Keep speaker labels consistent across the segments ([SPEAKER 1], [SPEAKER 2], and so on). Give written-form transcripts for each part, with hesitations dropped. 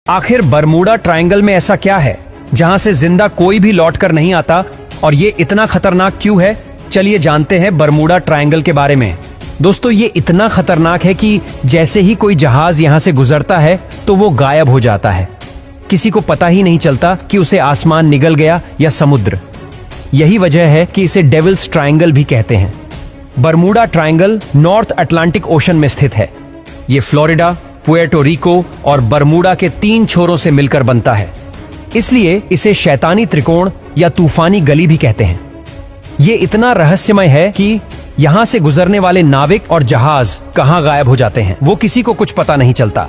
[SPEAKER 1] आखिर Bermuda triangle में ऐसा क्या है जहां से जिंदा कोई भी लौटकर नहीं आता और ये इतना खतरनाक क्यों है? चलिए जानते हैं बरमूडा ट्रायंगल के बारे में। दोस्तों, ये इतना खतरनाक है कि जैसे ही कोई जहाज यहां से गुजरता है तो वो गायब हो जाता है। किसी को पता ही नहीं चलता कि उसे आसमान निगल गया या समुद्र। यही वजह है कि इसे डेविल्स ट्रायंगल भी कहते हैं। Bermuda triangle north Atlantic ocean में स्थित है। ये फ्लोरिडा, पुएर्टो रिको और बरमूडा के 3 छोरों से मिलकर बनता है, इसलिए इसे शैतानी त्रिकोण या तूफानी गली भी कहते हैं। ये इतना रहस्यमय है कि यहां से गुजरने वाले नाविक और जहाज कहां गायब हो जाते हैं वो किसी को कुछ पता नहीं चलता,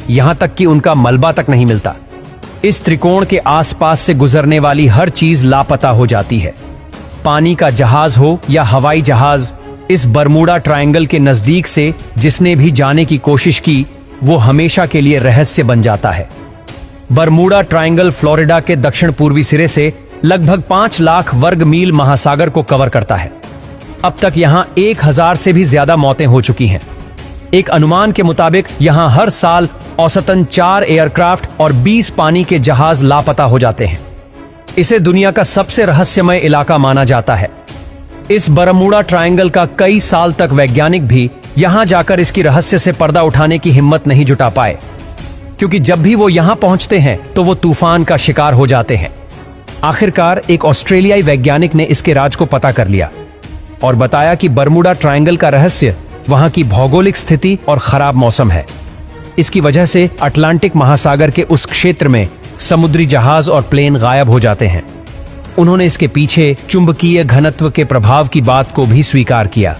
[SPEAKER 1] यहां तक कि उनका मलबा तक नहीं मिलता। इस त्रिकोण के आसपास से गुजरने वाली हर चीज लापता हो जाती है। पानी का जहाज हो या हवाई जहाज, इस बरमूडा ट्रायंगल के नजदीक से जिसने भी जाने की कोशिश की वो हमेशा के लिए रहस्य बन जाता है। बरमूडा ट्रायंगल फ्लोरिडा के दक्षिण पूर्वी सिरे से लगभग 5 लाख वर्ग मील महासागर को कवर करता है। अब तक यहां 1000 से भी ज्यादा मौतें हो चुकी हैं। एक अनुमान के मुताबिक यहां हर साल औसतन 4 एयरक्राफ्ट और 20 पानी के जहाज लापता हो जाते हैं। इसे दुनिया का सबसे रहस्यमय इलाका माना जाता है। इस बरमूडा ट्रायंगल का कई साल तक वैज्ञानिक भी यहां जाकर इसकी रहस्य से पर्दा उठाने की हिम्मत नहीं जुटा पाए, क्योंकि जब भी वो यहां पहुंचते हैं तो वो तूफान का शिकार हो जाते हैं। आखिरकार एक ऑस्ट्रेलियाई वैज्ञानिक ने इसके राज को पता कर लिया और बताया कि बरमूडा ट्रायंगल का रहस्य वहां की भौगोलिक स्थिति और खराब मौसम है। इसकी वजह से अटलांटिक महासागर के उस क्षेत्र में समुद्री जहाज और प्लेन गायब हो जाते हैं। उन्होंने इसके पीछे चुंबकीय घनत्व के प्रभाव की बात को भी स्वीकार किया।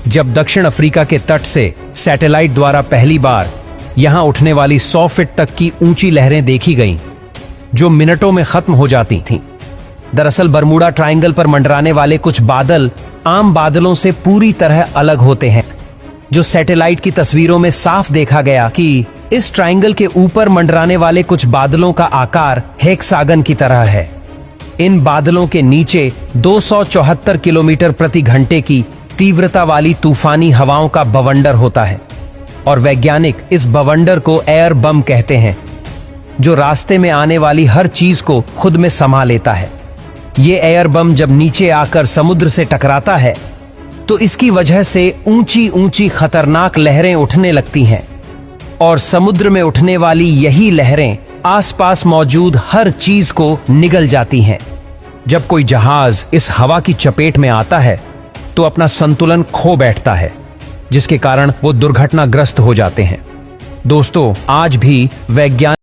[SPEAKER 1] जब दक्षिण अफ्रीका के तट से सैटेलाइट द्वारा पहली बार यहां उठने वाली 100 फीट तक की ऊंची लहरें देखी गईं, जो मिनटों में खत्म हो जाती थीं। दरअसल बरमूडा ट्रायंगल पर मंडराने वाले कुछ बादल आम बादलों से पूरी तरह अलग होते हैं, जो सैटेलाइट की तस्वीरों में साफ देखा गया कि इस ट्रायंगल के ऊपर मंडराने वाले कुछ बादलों का आकार हेक्सागन की तरह है। इन बादलों के नीचे 274 किलोमीटर प्रति घंटे की तीव्रता वाली तूफानी हवाओं का बवंडर होता है और वैज्ञानिक इस बवंडर को एयर बम कहते हैं, जो रास्ते में आने वाली हर चीज को खुद में समा लेता है। ये एयर बम जब नीचे आकर समुद्र से टकराता है तो इसकी वजह से ऊंची ऊंची खतरनाक लहरें उठने लगती हैं और समुद्र में उठने वाली यही लहरें आसपास मौजूद हर चीज को निगल जाती हैं। जब कोई जहाज इस हवा की चपेट में आता है तो अपना संतुलन खो बैठता है, जिसके कारण वो दुर्घटनाग्रस्त हो जाते हैं। दोस्तों, आज भी वैज्ञानिक